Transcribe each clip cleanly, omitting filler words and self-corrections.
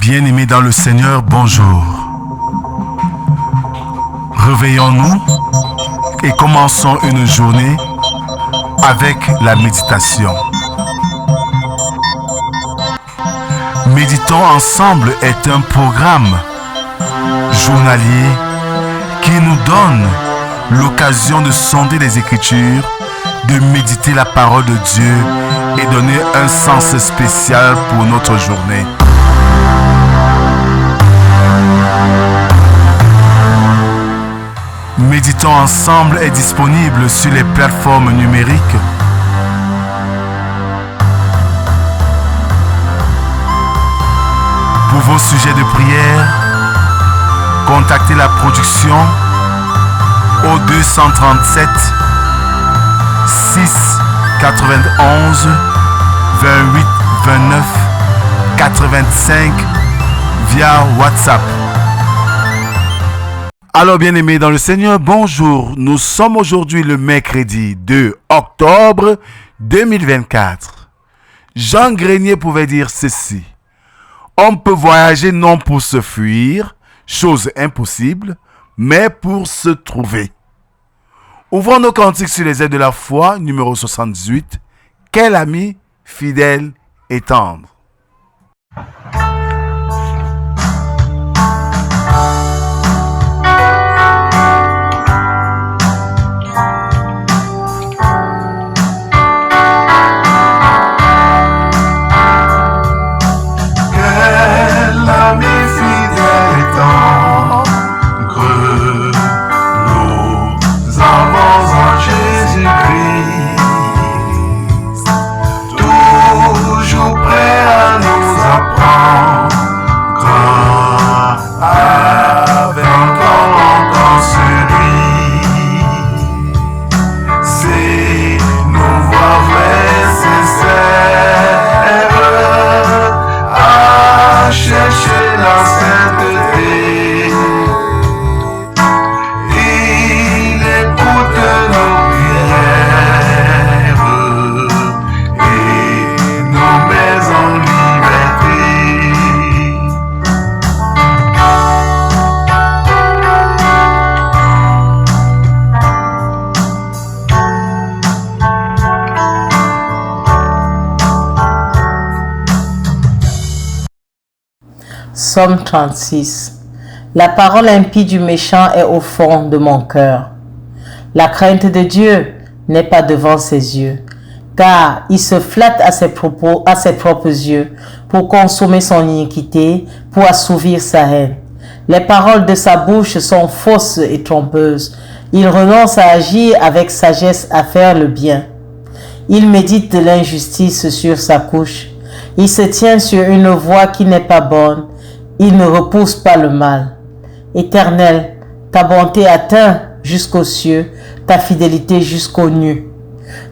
Bien-aimés dans le Seigneur, bonjour. Réveillons-nous et commençons une journée avec la méditation. Méditons ensemble est un programme journalier qui nous donne l'occasion de sonder les Écritures, de méditer la parole de Dieu et donner un sens spécial pour notre journée. Méditons ensemble est disponible sur les plateformes numériques. Pour vos sujets de prière, contactez la production au 237 6 91 28 29 85 via WhatsApp. Alors bien-aimés dans le Seigneur, bonjour. Nous sommes aujourd'hui le mercredi 2 octobre 2024. Jean Grenier pouvait dire ceci. On peut voyager non pour se fuir, chose impossible, mais pour se trouver. Ouvrons nos cantiques sur les ailes de la foi, numéro 78. Quel ami fidèle et tendre. Psaume 36. La parole impie du méchant est au fond de mon cœur. La crainte de Dieu n'est pas devant ses yeux, car il se flatte à ses propres yeux pour consommer son iniquité, pour assouvir sa haine. Les paroles de sa bouche sont fausses et trompeuses. Il renonce à agir avec sagesse à faire le bien. Il médite de l'injustice sur sa couche. Il se tient sur une voie qui n'est pas bonne. Il ne repousse pas le mal. Éternel, ta bonté atteint jusqu'aux cieux, ta fidélité jusqu'aux nues.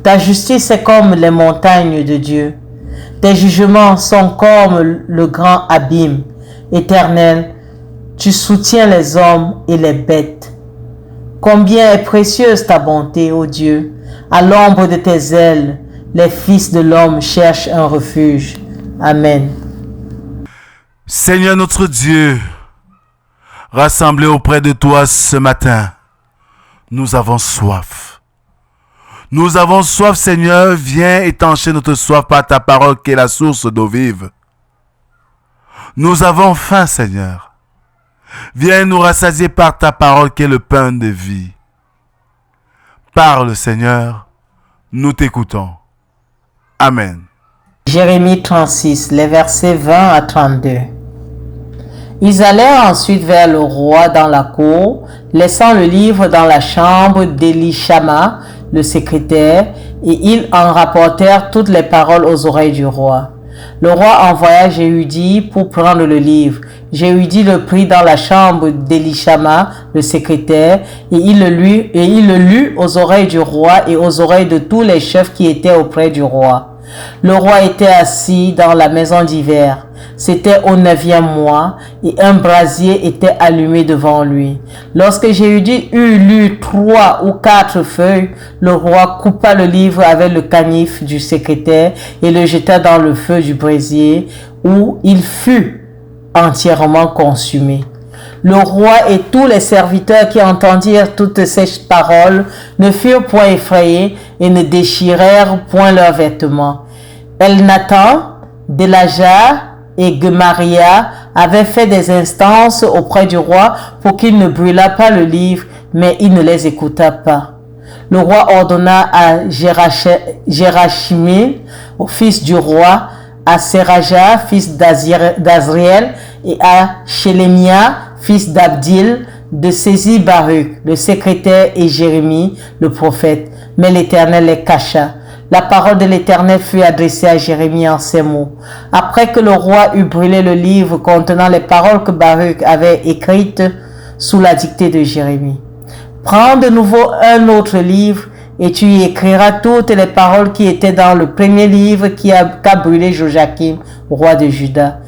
Ta justice est comme les montagnes de Dieu. Tes jugements sont comme le grand abîme. Éternel, tu soutiens les hommes et les bêtes. Combien est précieuse ta bonté, ô Dieu! À l'ombre de tes ailes, les fils de l'homme cherchent un refuge. Amen. Seigneur notre Dieu, rassemblés auprès de toi ce matin, nous avons soif. Nous avons soif, Seigneur, viens étancher notre soif par ta parole qui est la source d'eau vive. Nous avons faim, Seigneur. Viens nous rassasier par ta parole qui est le pain de vie. Parle, Seigneur, nous t'écoutons. Amen. Jérémie 36, les versets 20 à 32. Ils allèrent ensuite vers le roi dans la cour, laissant le livre dans la chambre d'Élishama, le secrétaire, et ils en rapportèrent toutes les paroles aux oreilles du roi. Le roi envoya Jéhudi pour prendre le livre. Jéhudi le prit dans la chambre d'Élishama, le secrétaire, et il le lut aux oreilles du roi et aux oreilles de tous les chefs qui étaient auprès du roi. Le roi était assis dans la maison d'hiver. C'était au 9e mois, et un brasier était allumé devant lui. Lorsque Jéhudi eut lu 3 ou 4 feuilles, le roi coupa le livre avec le canif du secrétaire et le jeta dans le feu du brasier, où il fut entièrement consumée. Le roi et tous les serviteurs qui entendirent toutes ces paroles ne furent point effrayés et ne déchirèrent point leurs vêtements. Elnathan, Delaja et Gemaria avaient fait des instances auprès du roi pour qu'il ne brûlât pas le livre, mais il ne les écouta pas. Le roi ordonna à Gérachimil, au fils du roi, à Seraja, fils d'Azriel, et à Shelemia, fils d'Abdil, de saisir Baruch, le secrétaire, et Jérémie, le prophète. Mais l'Éternel les cacha. La parole de l'Éternel fut adressée à Jérémie en ces mots. Après que le roi eut brûlé le livre contenant les paroles que Baruch avait écrites sous la dictée de Jérémie. Prends de nouveau un autre livre et tu y écriras toutes les paroles qui étaient dans le premier livre qu'a brûlé Joachim, roi de Juda.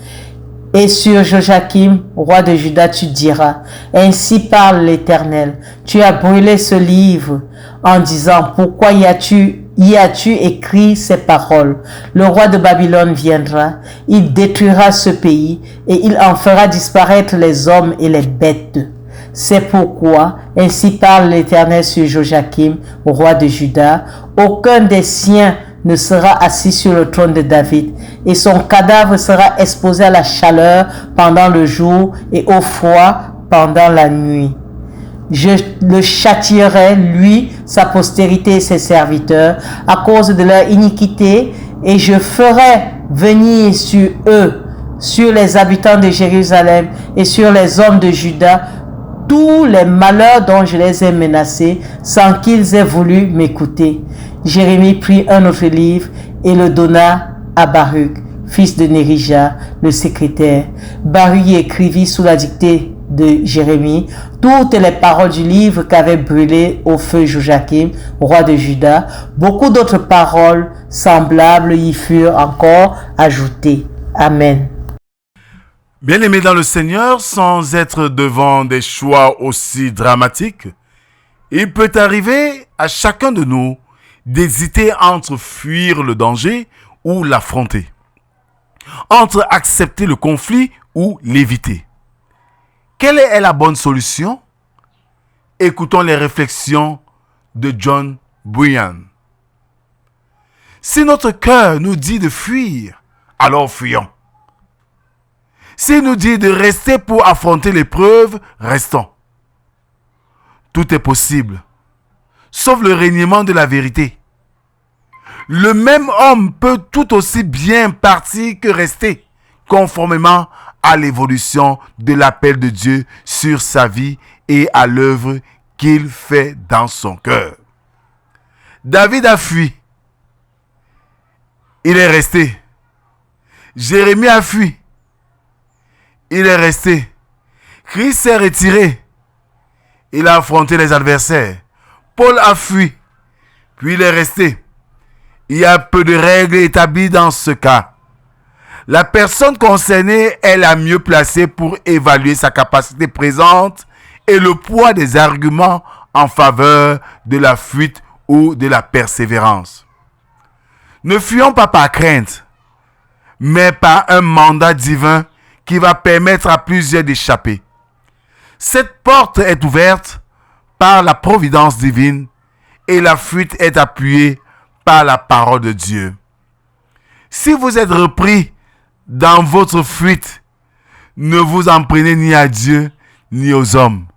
Et sur Joachim, roi de Juda, tu diras, ainsi parle l'Éternel, tu as brûlé ce livre en disant, pourquoi y as-tu écrit ces paroles? Le roi de Babylone viendra, il détruira ce pays et il en fera disparaître les hommes et les bêtes. C'est pourquoi, ainsi parle l'Éternel sur Joachim, roi de Juda, aucun des siens ne sera assis sur le trône de David, et son cadavre sera exposé à la chaleur pendant le jour et au froid pendant la nuit. Je le châtierai, lui, sa postérité et ses serviteurs, à cause de leur iniquité, et je ferai venir sur eux, sur les habitants de Jérusalem et sur les hommes de Juda, tous les malheurs dont je les ai menacés, sans qu'ils aient voulu m'écouter. Jérémie prit un autre livre et le donna à Baruch, fils de Nérija, le secrétaire. Baruch y écrivit sous la dictée de Jérémie toutes les paroles du livre qu'avait brûlé au feu Joachim, roi de Juda. Beaucoup d'autres paroles semblables y furent encore ajoutées. Amen. Bien-aimés dans le Seigneur, sans être devant des choix aussi dramatiques, il peut arriver à chacun de nous d'hésiter entre fuir le danger ou l'affronter, entre accepter le conflit ou l'éviter. Quelle est la bonne solution? Écoutons les réflexions de John Bunyan. Si notre cœur nous dit de fuir, alors fuyons. S'il nous dit de rester pour affronter l'épreuve, restons. Tout est possible, sauf le reniement de la vérité. Le même homme peut tout aussi bien partir que rester, conformément à l'évolution de l'appel de Dieu sur sa vie et à l'œuvre qu'il fait dans son cœur. David a fui. Il est resté. Jérémie a fui. Il est resté. Christ s'est retiré. Il a affronté les adversaires. Paul a fui. Puis il est resté. Il y a peu de règles établies dans ce cas. La personne concernée est la mieux placée pour évaluer sa capacité présente et le poids des arguments en faveur de la fuite ou de la persévérance. Ne fuyons pas par crainte, mais par un mandat divin qui va permettre à plusieurs d'échapper. Cette porte est ouverte par la providence divine et la fuite est appuyée par la parole de Dieu. Si vous êtes repris dans votre fuite, ne vous en prenez ni à Dieu ni aux hommes.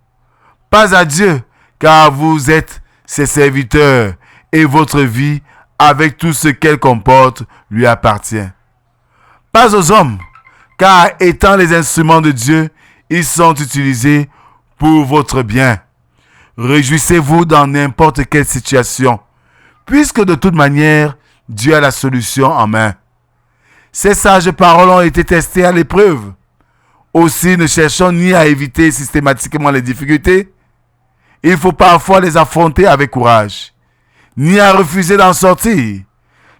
Pas à Dieu, car vous êtes ses serviteurs et votre vie, avec tout ce qu'elle comporte, lui appartient. Pas aux hommes, car étant les instruments de Dieu, ils sont utilisés pour votre bien. Réjouissez-vous dans n'importe quelle situation, puisque de toute manière, Dieu a la solution en main. Ces sages paroles ont été testées à l'épreuve. Aussi, ne cherchons ni à éviter systématiquement les difficultés. Il faut parfois les affronter avec courage, ni à refuser d'en sortir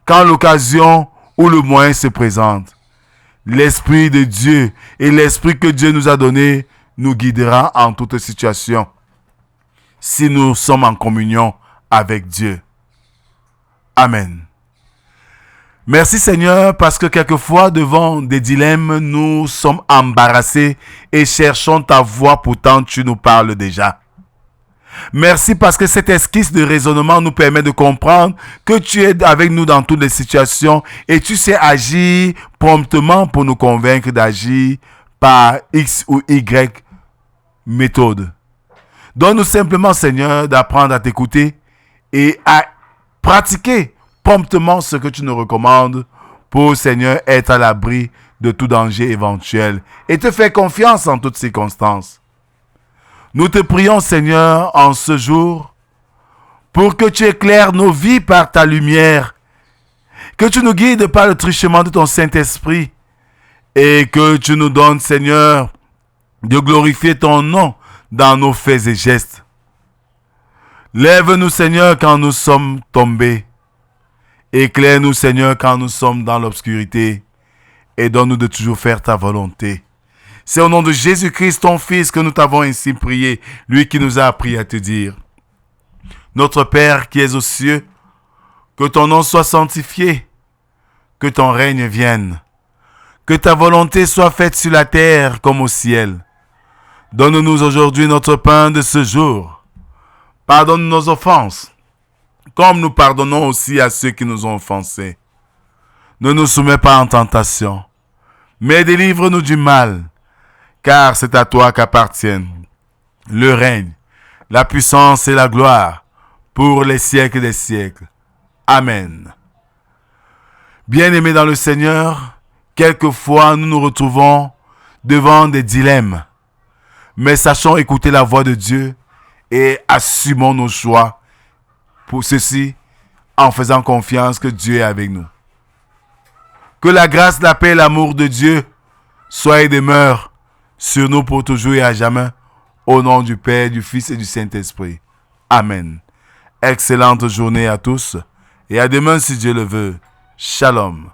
quand l'occasion ou le moyen se présente. L'Esprit de Dieu et l'Esprit que Dieu nous a donné nous guidera en toute situation si nous sommes en communion avec Dieu. Amen. Merci Seigneur parce que quelquefois devant des dilemmes, nous sommes embarrassés et cherchons ta voix, pourtant tu nous parles déjà. Merci parce que cet esquisse de raisonnement nous permet de comprendre que tu es avec nous dans toutes les situations et tu sais agir promptement pour nous convaincre d'agir par X ou Y méthode. Donne-nous simplement, Seigneur, d'apprendre à t'écouter et à pratiquer promptement ce que tu nous recommandes pour, Seigneur, être à l'abri de tout danger éventuel et te faire confiance en toutes circonstances. Nous te prions, Seigneur, en ce jour, pour que tu éclaires nos vies par ta lumière, que tu nous guides par le truchement de ton Saint-Esprit et que tu nous donnes, Seigneur, de glorifier ton nom dans nos faits et gestes. Lève-nous, Seigneur, quand nous sommes tombés. Éclaire-nous, Seigneur, quand nous sommes dans l'obscurité. Et donne-nous de toujours faire ta volonté. C'est au nom de Jésus-Christ, ton Fils, que nous t'avons ainsi prié, lui qui nous a appris à te dire: Notre Père qui es aux cieux, que ton nom soit sanctifié, que ton règne vienne, que ta volonté soit faite sur la terre comme au ciel. Donne-nous aujourd'hui notre pain de ce jour. Pardonne nos offenses, comme nous pardonnons aussi à ceux qui nous ont offensés. Ne nous soumets pas en tentation, mais délivre-nous du mal, car c'est à toi qu'appartiennent le règne, la puissance et la gloire pour les siècles des siècles. Amen. Bien-aimés dans le Seigneur, quelquefois nous nous retrouvons devant des dilemmes, mais sachons écouter la voix de Dieu et assumons nos choix pour ceci en faisant confiance que Dieu est avec nous. Que la grâce, la paix et l'amour de Dieu soient et demeurent sur nous pour toujours et à jamais, au nom du Père, du Fils et du Saint-Esprit. Amen. Excellente journée à tous et à demain si Dieu le veut. Shalom.